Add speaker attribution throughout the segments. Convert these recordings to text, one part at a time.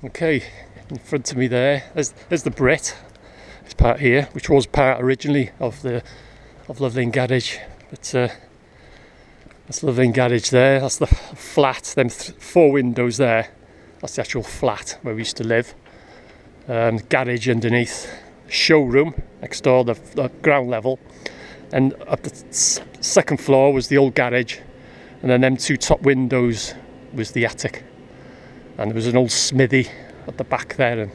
Speaker 1: Okay, in front of me there's the Brit. This part here, which was part originally of Loveling Garage. But that's Loveling Garage there. That's the flat. Them 4 windows there. That's the actual flat where we used to live. Garage underneath. Showroom next door, the ground level. And up the second floor was the old garage. And then them 2 top windows was the attic. And there was an old smithy at the back there,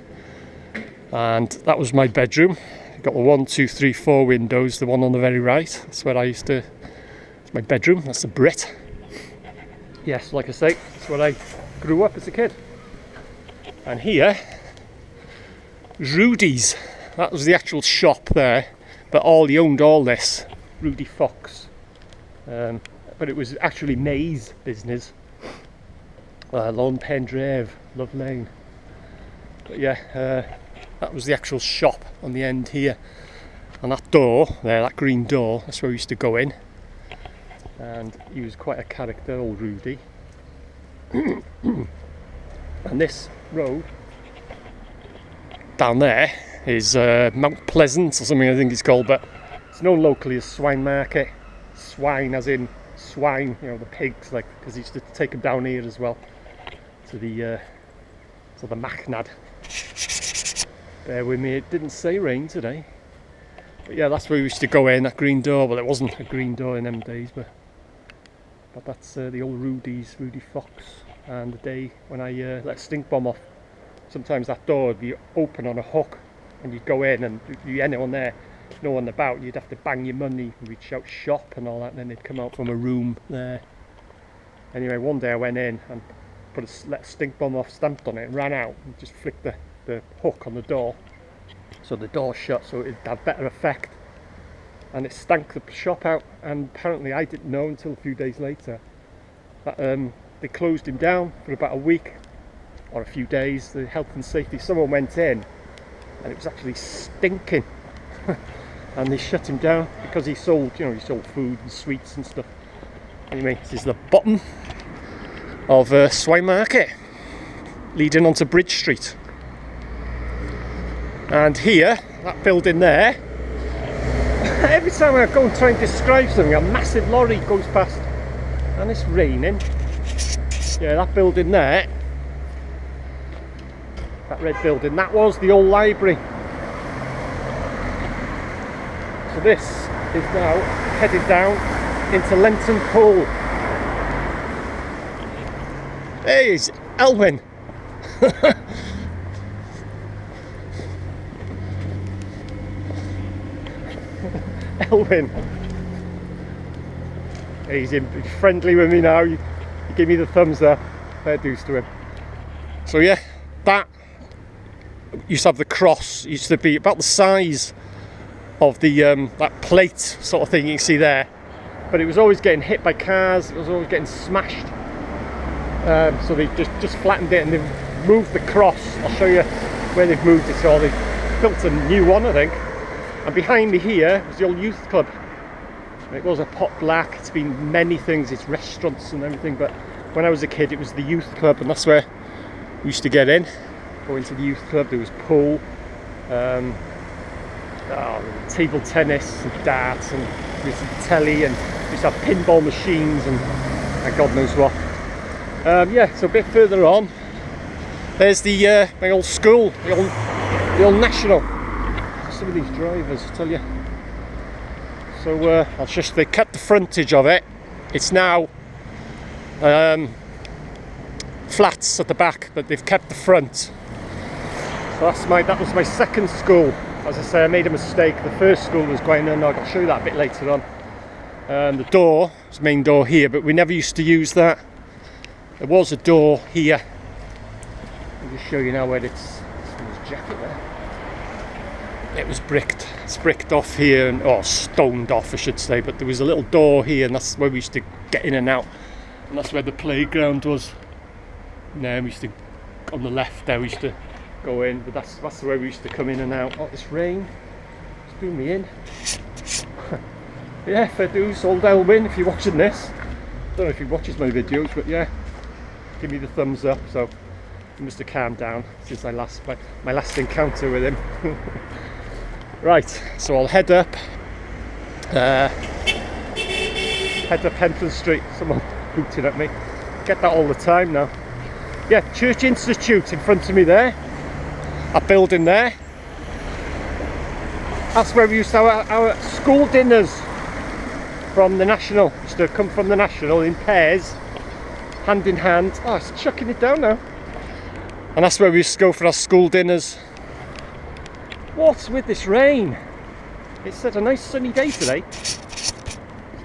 Speaker 1: and that was my bedroom. You've got the 1, 2, 3, 4 windows. The one on the very right, that's where it's my bedroom. That's the Brit. Yes, like I say, that's where I grew up as a kid. And here, Rudy's. That was the actual shop there, but he owned all this. Rudy Fox. But it was actually May's business. Lone Pendreve, Love Lane. But yeah, that was the actual shop on the end here. And that door there, that green door, that's where we used to go in. And he was quite a character, old Rudy. And this road down there is Mount Pleasant or something, I think it's called, but it's known locally as Swine Market. Swine as in swine, the pigs, like, because he used to take them down here as well to the Machnad. Bear with me, it didn't say rain today, but yeah, that's where we used to go in, that green door. Well, it wasn't a green door in them days, but that's the old Rudy Fox. And the day when I let stink bomb off, sometimes that door would be open on a hook and you'd go in, and you anyone there, no one about, you'd have to bang your money and we'd shout shop and all that, and then they'd come out from a room there. Anyway, one day I went in and let stink bomb off, stamped on it and ran out and just flicked the hook on the door, so the door shut, so it had better effect, and it stank the shop out. And apparently I didn't know until a few days later that they closed him down for about a week or a few days. The health and safety, someone went in and it was actually stinking and they shut him down because he sold food and sweets and stuff. Anyway, this is the bottom of Swine Market leading onto Bridge Street. And here, that building there, every time I go and try and describe something, a massive lorry goes past and it's raining. Yeah, that building there, that red building, that was the old library. So this is now headed down into Lenton Pool. Hey, it's Elwyn. Elwyn. He's friendly with me now. You give me the thumbs up. Fair dues to him. So yeah, that used to have the cross. It used to be about the size of the that plate sort of thing you can see there. But it was always getting hit by cars. It was always getting smashed. So they just flattened it and they've moved the cross. I'll show you where they've moved it. So they've built a new one, I think. And behind me here was the old youth club. It was a pot black. It's been many things. It's restaurants and everything. But when I was a kid, it was the youth club, and that's where we used to get in. Go into the youth club. There was pool, table tennis, and darts, and there was some telly, and we used to have pinball machines, and God knows what. Yeah, so a bit further on, there's the my old school, the old National. Some of these drivers, I tell you. So they kept the frontage of it. It's now flats at the back, but they've kept the front. So that was my second school. As I say, I made a mistake. The first school was going on. I'll show you that a bit later on. The door was the main door here, but we never used to use that. There was a door here. I'll just show you now where it's someone's jacket there. It was bricked. It's bricked off here, or stoned off, I should say. But there was a little door here, and that's where we used to get in and out. And that's where the playground was. Now we used to, on the left there, we used to go in. But that's where we used to come in and out. Oh, this rain, it's doing me in. Yeah, fair dues, old Elwyn, if you're watching this. I don't know if he watches my videos, but yeah, give me the thumbs up. So He must have calmed down since my last encounter with him. Right, so I'll head up Hampton Street. Someone hooted at me. Get that all the time now. Yeah, Church Institute in front of me there. A building there. That's where we used to have our school dinners from the National. Used to come from the National in pairs, hand in hand. Oh, it's chucking it down now. And that's where we used to go for our school dinners. What's with this rain? It's such a nice sunny day today.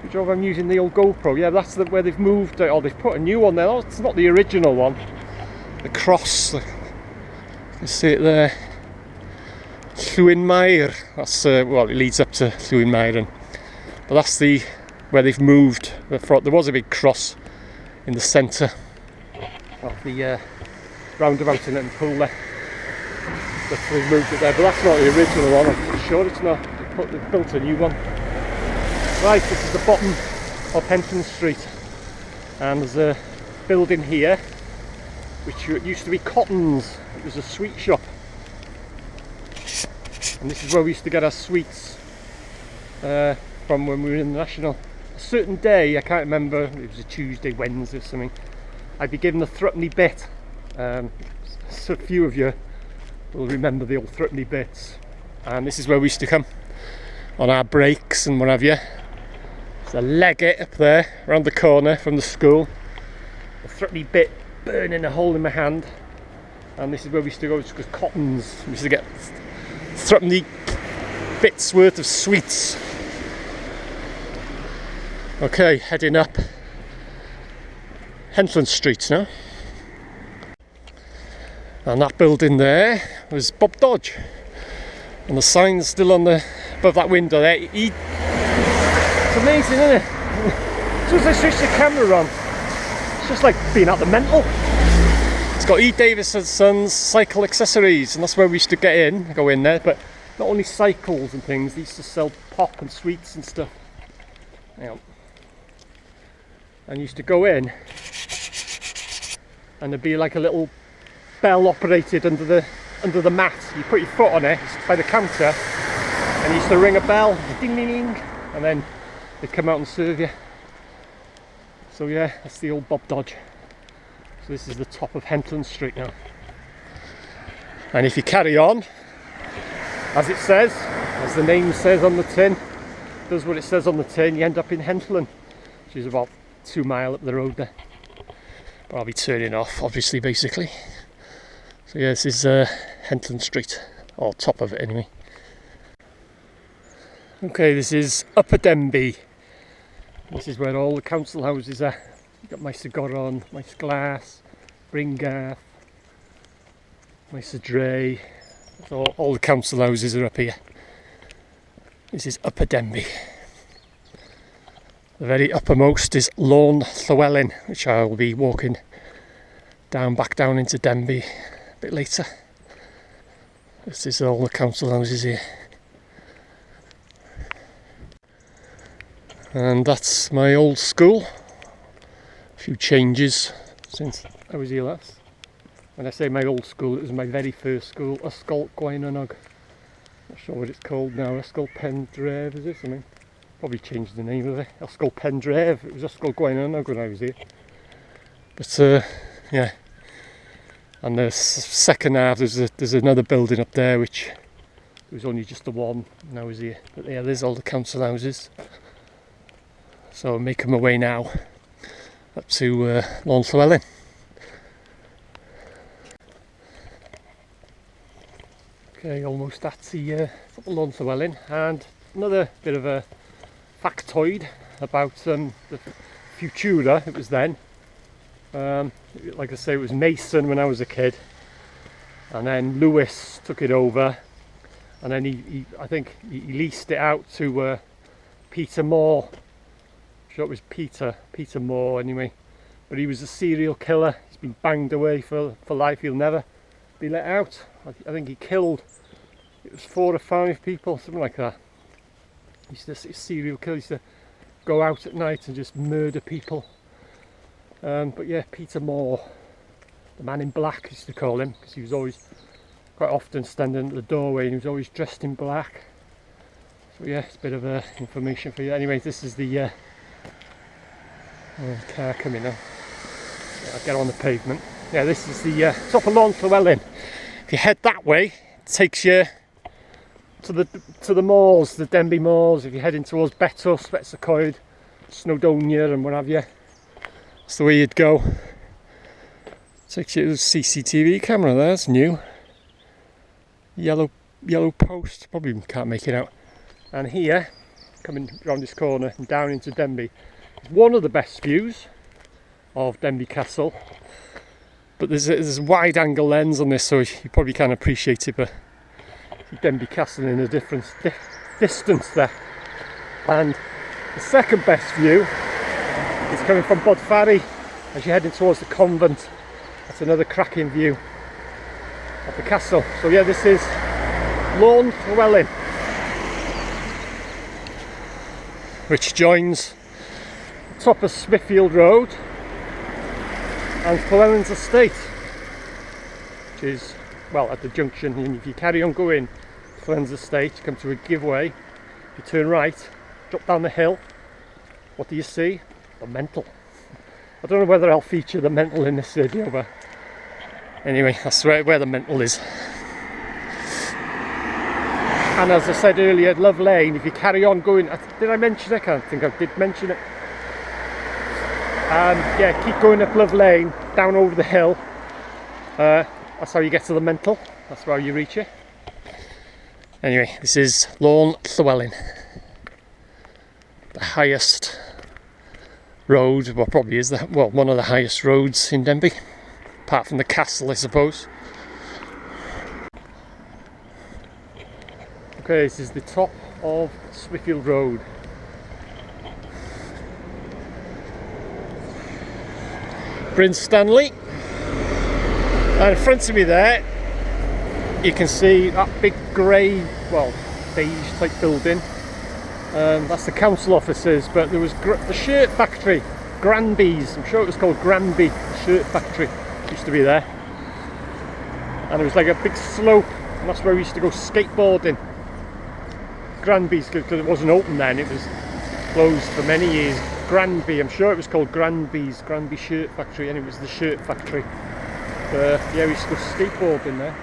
Speaker 1: Good job I'm using the old GoPro. Yeah, that's where they've moved. Oh, they've put a new one there. Oh, it's not the original one. The cross. You can see it there. Llwynmair. That's well, it leads up to Llwynmair, but that's where they've moved. There was a big cross in the centre of the roundabout in Pool there. That's where they've moved it there, but that's not the original one. I'm sure it's not. They've built a new one. Right, this is the bottom of Hampton Street, and there's a building here which used to be Cotton's. It was a sweet shop, and this is where we used to get our sweets from when we were in the National. A certain day, I can't remember, it was a Tuesday, Wednesday or something, I'd be given a threepenny bit. So a few of you will remember the old threepenny bits, and this is where we used to come on our breaks and what have you. There's a Legget up there around the corner from the school, a threepenny bit burning a hole in my hand, and this is where we used to go. It's called Cotton's. We used to get threepenny bits worth of sweets. Okay, heading up Hampton Street now. And that building there was Bob Dodge, and the sign's still on above that window there. It's amazing, isn't it? As soon as I switch the camera on, it's just like being at the mental. It's got E. Davis and Sons Cycle Accessories, and that's where we used to go in there. But not only cycles and things, they used to sell pop and sweets and stuff. Yeah. And you used to go in, and there'd be like a little bell operated under the mat. You put your foot on it by the counter, and you used to ring a bell, ding ding ding, and then they'd come out and serve you. So yeah, that's the old Bob Dodge. So this is the top of Hampton Street now. And if you carry on, as it says, as the name says on the tin, does what it says on the tin, you end up in Hampton, which is about 2 miles up the road there. But I'll be turning off, obviously, basically. So yeah, this is Hampton Street, or top of it anyway. Okay, this is Upper Denbigh. This is where all the council houses are. You've got Maes y Goron, Maes Glas, Bringarth, Maes y Dre. So all the council houses are up here. This is Upper Denbigh. The very uppermost is Lawn Llywelyn, which I will be walking back down into Denbigh a bit later. This is all the council houses here. And that's my old school. A few changes since I was here last. When I say my old school, it was my very first school, Ysgol Gweinynog. Not sure what it's called now, Ysgol Pendref, is it something? Probably changed the name of it. Ysgol Pendref, it was Ysgol Gweinynog when I was here. But yeah. And the second half, there's another building up there which there was only just the one when I was here. But yeah, there's all the council houses. So I'm making my way now up to Lawn Llywelyn. Okay, almost at the Lawn Llywelyn, and another bit of a factoid about the Futura. It was then. Like I say, it was Mason when I was a kid, and then Lewis took it over, and then I think he leased it out to Peter Moore. I'm sure it was Peter Moore anyway, but he was a serial killer. He's been banged away for life. He'll never be let out. I think he killed, it was 4 or 5 people, something like that. He's just a serial killer. He used to go out at night and just murder people. But yeah, Peter Moore, the man in black, used to call him, because he was always quite often standing at the doorway and he was always dressed in black. So yeah, it's a bit of information for you. Anyway, this is the car coming now. I'll get on the pavement. Yeah, this is the top of Lawn Llewellyn. If you head that way, it takes you to the moors, the Denbigh moors. If you're heading towards Betws, Betws, Snowdonia and what have you, that's the way you'd go. Takes you to the CCTV camera there, it's new. Yellow post, probably can't make it out. And here, coming round this corner and down into Denbigh, is one of the best views of Denbigh Castle. But there's a wide angle lens on this, so you probably can't appreciate it, but Denbigh Castle in a different distance there. And the second best view is coming from Bodfari as you're heading towards the convent. That's another cracking view of the castle. So yeah, this is Lawn Llewellyn, which joins the top of Smithfield Road and Llewellyn's estate, which is, well, at the junction. And if you carry on going to Llewellyn's estate, you come to a giveaway, you turn right, drop down the hill, what do you see? The Mental. I don't know whether I'll feature the Mental in this video, but anyway, that's where the Mental is. And as I said earlier, Love Lane, if you carry on going, did I mention it? I can't think I did mention it. Yeah, keep going up Love Lane, down over the hill. That's how you get to the Mental. That's how you reach it. Anyway, this is Lawn Llewellyn. The highest road, well, probably is one of the highest roads in Denbigh, apart from the castle, I suppose. Okay, this is the top of Smithfield Road. Bryn Stanley. And in front of me there, you can see that big grey, well, beige type building. That's the council offices, but there was the shirt factory, Granby's, I'm sure it was called Granby, the shirt factory, used to be there. And it was like a big slope, and that's where we used to go skateboarding. Granby's, because it wasn't open then, it was closed for many years. Granby, I'm sure it was called Granby shirt factory, and it was the shirt factory. Yeah, we used to go skateboarding there.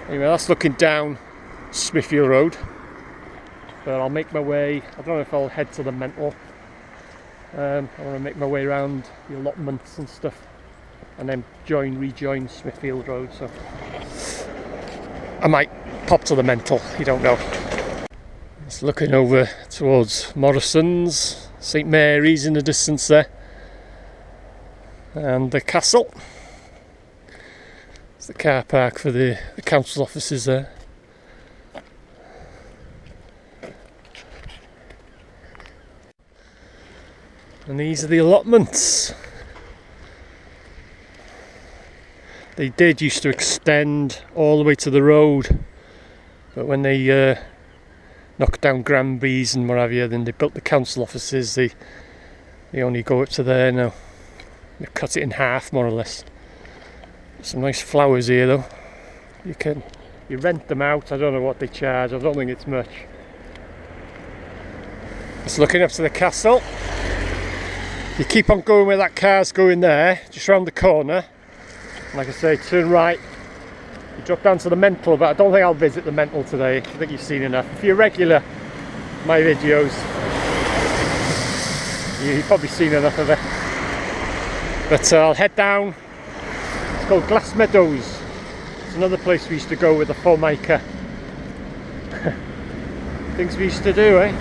Speaker 1: Anyway, that's looking down Smithfield Road. But I'll make my way, I don't know if I'll head to the Mental. I want to make my way around the allotments and stuff, and then rejoin Smithfield Road. So I might pop to the Mental, you don't know. Just looking over towards Morrison's, St Mary's in the distance there, and the castle. It's the car park for the council offices there. And these are the allotments. They used to extend all the way to the road, but when they knocked down Granby's and what have you, then they built the council offices. They only go up to there now. They cut it in half, more or less. Some nice flowers here though. You rent them out. I don't know what they charge. I don't think it's much. Just looking up to the castle. You keep on going where that car's going there, just round the corner. Like I say, turn right. You drop down to the Mental, but I don't think I'll visit the Mental today. I think you've seen enough. If you're regular my videos, you've probably seen enough of it. But I'll head down. It's called Glass Meadows. It's another place we used to go with the Formica. Things we used to do, eh?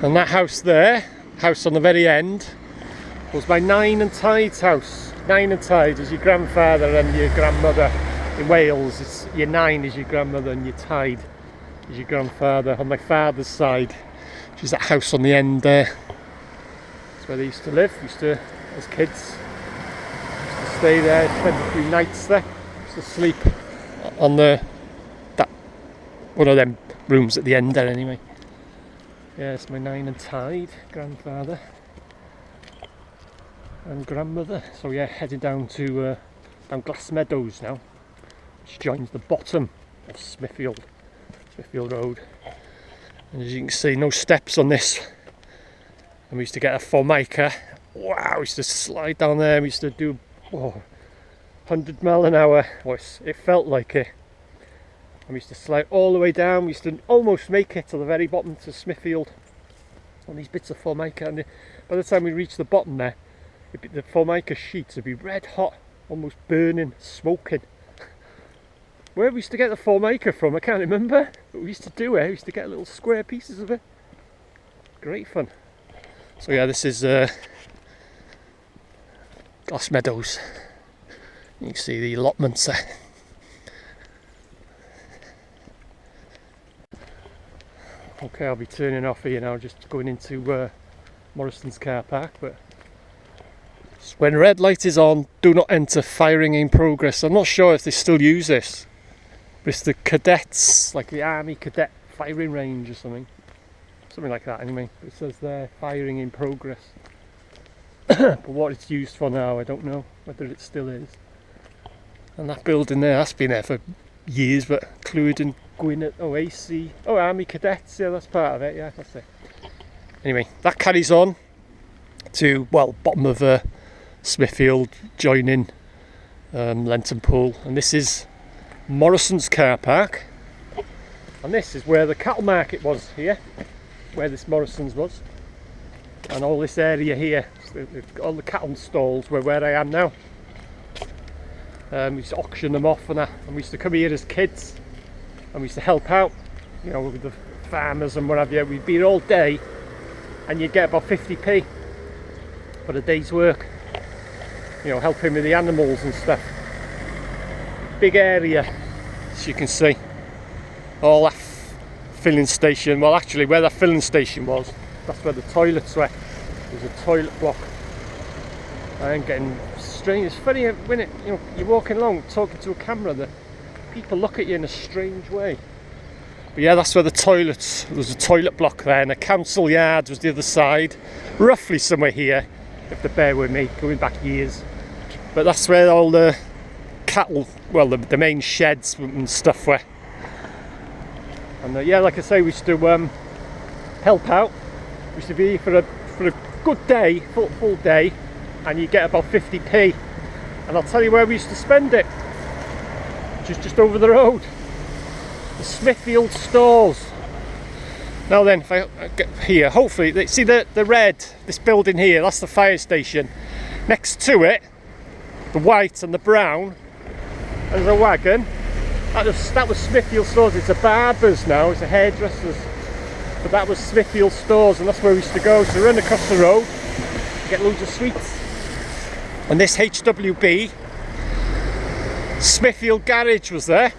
Speaker 1: And that house there, house on the very end, was my Nine and Tide's house. Nine and Tide is your grandfather and your grandmother. In Wales, it's your Nine is your grandmother and your Tide is your grandfather. On my father's side, which is that house on the end there. That's where they used to live. Used to, as kids, used to stay there, spend a few nights there. Used to sleep on that one of them rooms at the end there anyway. Yeah, it's my Nine and Tide grandfather and grandmother. So yeah, heading down to down Glass Meadows now, which joins the bottom of Smithfield Road. And as you can see, no steps on this. And we used to get a Formica. Wow, we used to slide down there. We used to do 100 mile an hour. It felt like it. And we used to slide all the way down. We used to almost make it to the very bottom to Smithfield on these bits of Formica. And by the time we reached the bottom there, the Formica sheets would be red hot, almost burning, smoking. Where we used to get the Formica from, I can't remember. But we used to do it. We used to get little square pieces of it. Great fun. So yeah, this is Glass Meadows. You can see the allotments there. Okay, I'll be turning off here now, just going into Morrison's car park. But when red light is on, do not enter, firing in progress. I'm not sure if they still use this, but it's the cadets, like the army cadet firing range or something like that anyway. It says there, firing in progress. But what it's used for now, I don't know whether it still is. And that building there, that's been there for years, but Clwyd and Gwynedd, AC, Army Cadets, yeah, that's part of it, yeah, that's it. Anyway, that carries on to, well, bottom of Smithfield, joining Lenton Pool, and this is Morrison's car park, and this is where the cattle market was here, where this Morrison's was, and all this area here, all the cattle stalls were where I am now. We used to auction them off and that, and we used to come here as kids and we used to help out, you know, with the farmers and what have you. We'd be here all day and you'd get about 50p for a day's work, you know, helping with the animals and stuff. Big area, as you can see. All that filling station, well actually where that filling station was, that's where the toilets were. There's a toilet block. I am getting strange. It's funny when you're walking along talking to a camera that people look at you in a strange way. But yeah, that's where the toilets. There was a toilet block there, and a council yard was the other side, roughly somewhere here, if they bear with me, going back years. But that's where all the cattle, well, the main sheds and stuff were. And yeah, like I say, we used to help out. We used to be here for a good day, full day, and you get about 50p. And I'll tell you where we used to spend it, just over the road, the Smithfield stores. Now then, if I get here, hopefully, see the red, this building here, that's the fire station. Next to it, the white and the brown, there's a wagon. That was Smithfield stores. It's a barber's now, it's a hairdresser's. But that was Smithfield stores, and that's where we used to go. So run across the road, get loads of sweets. And this HWB Smithfield garage was there.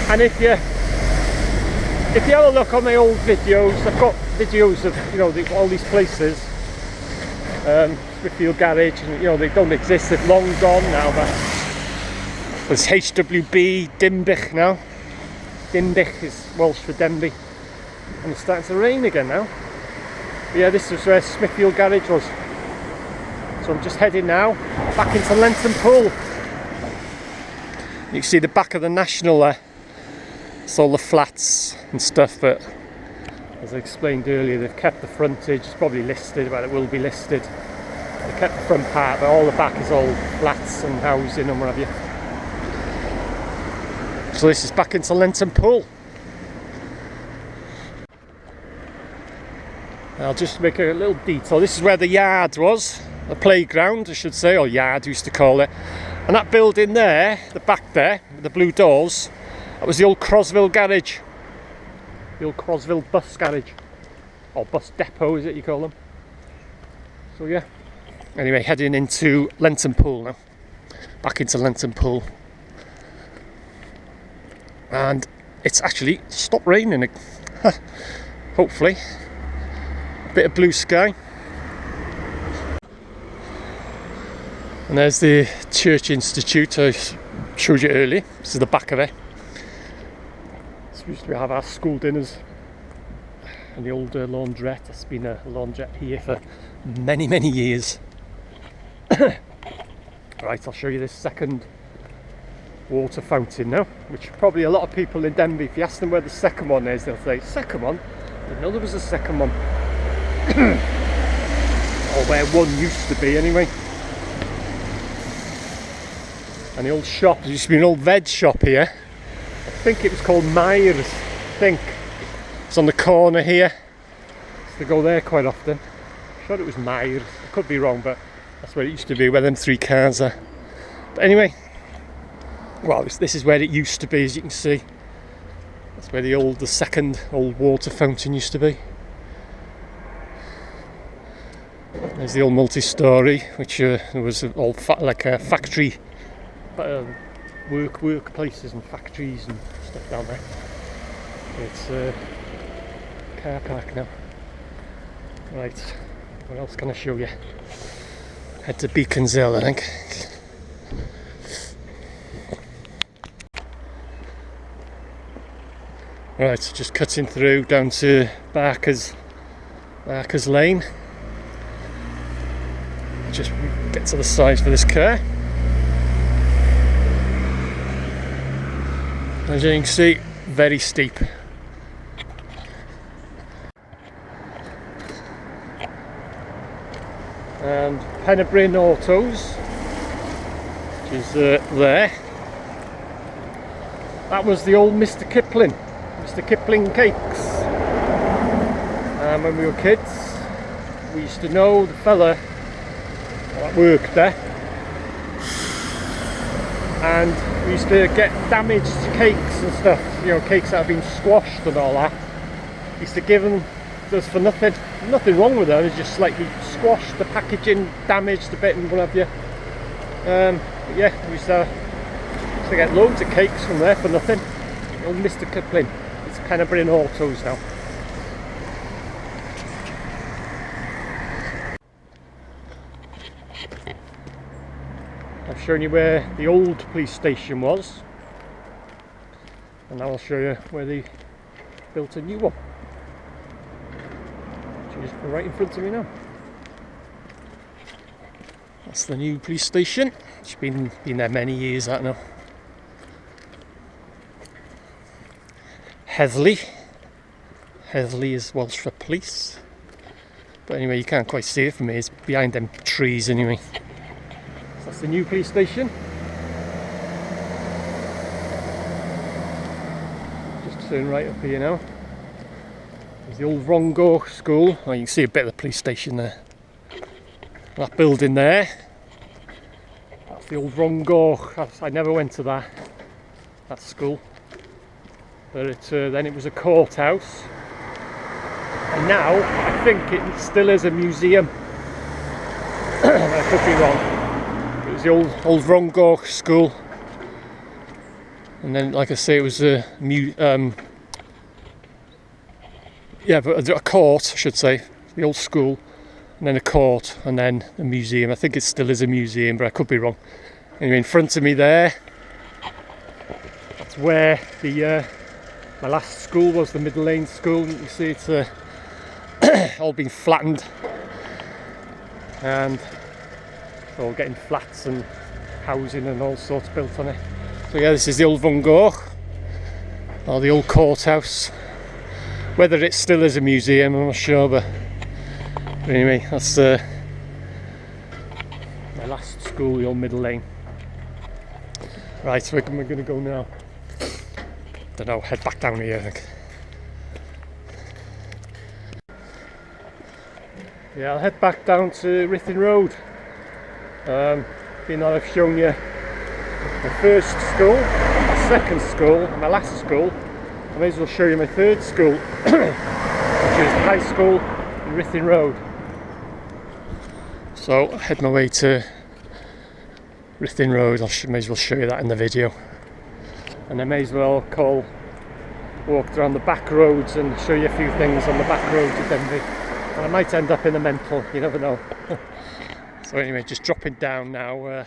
Speaker 1: And if you have a look on my old videos, I've got videos of, you know, all these places. Smithfield garage, and, you know, they don't exist, they've long gone now, but there's HWB Denbigh now. Denbigh is Welsh for Denbigh, and it's starting to rain again now. But yeah, this is where Smithfield garage was. So I'm just heading now back into Lenton Pool. You can see the back of the National there. It's all the flats and stuff, but as I explained earlier, they've kept the frontage. It's probably listed, but it will be listed. They kept the front part, but all the back is all flats and housing and what have you. So this is back into Lenton Pool. I'll just make a little detour. This is where the yard was, the playground I should say, or yard we used to call it. And that building there, the back there, with the blue doors, that was the old Crosville garage. The old Crosville bus garage. Or bus depot is it you call them. So yeah. Anyway, heading into Lenton Pool now. Back into Lenton Pool. And it's actually stopped raining. Hopefully. A bit of blue sky. And there's the Church Institute I showed you earlier. This is the back of it. So we used to have our school dinners and the old laundrette. It's been a laundrette here for many, many years. Right, I'll show you this second water fountain now, which probably a lot of people in Denbigh, if you ask them where the second one is, they'll say, second one? I didn't know there was a second one. Or where one used to be anyway. And the old shop, there used to be an old veg shop here. I think it was called Myers, I think. It's on the corner here. I used to go there quite often. I'm sure it was Myers, I could be wrong, but that's where it used to be, where them three cars are. But anyway, well, this is where it used to be, as you can see. That's where the second old water fountain used to be. There's the old multi-storey, which was all like a factory, workplaces and factories and stuff down there. It's a car park now. Right, what else can I show you? Head to Beacons Hill, I think. Right, so just cutting through down to Barker's Lane. Just get to the side for this car. As you can see, very steep. And Penabrin Autos, which is there. That was the old Mr. Kipling cakes. When we were kids, we used to know the fella that worked there, and we used to get damaged cakes and stuff, you know, cakes that have been squashed and all that. We used to give them just for nothing wrong with them, it's just slightly squashed, the packaging damaged a bit and what have you. But yeah, we used to get loads of cakes from there for nothing. Old Mr. Kipling. It's Penabrin Autos now. I've shown you where the old police station was, and now I'll show you where they built a new one, which is right in front of me now. That's the new police station. It's been there many years, that now. Heatherley is Welsh for police, but anyway, you can't quite see it from here. It's behind them trees anyway. So that's the new police station. Just turn right up here now. There's the old Rongeur School. Oh, you can see a bit of the police station there. That building there, that's the old Rongeur. I never went to that school. But then it was a courthouse, and now I think it still is a museum. I could be wrong. It was the old Rongeur School, and then, like I say, it was a court, I should say, the old school, and then a court, and then a museum. I think it still is a museum, but I could be wrong. Anyway, in front of me there, that's where my last school was, the Middle Lane School. You can see it's all been flattened, and it's all getting flats and housing and all sorts built on it. So yeah, this is the old Rongeur, or the old courthouse. Whether it still is a museum, I'm not sure, but anyway, that's my last school, the old Middle Lane. Right, so we're going to go now. Don't know, head back down here, I think. Yeah, I'll head back down to Ruthin Road. Being that I've shown you my first school, my second school, and my last school, I may as well show you my third school, which is the high school in Ruthin Road. So I head my way to Ruthin Road. May as well show you that in the video. And I may as well walk around the back roads and show you a few things on the back roads of Denbigh. And I might end up in a mental, you never know. So anyway, just dropping down now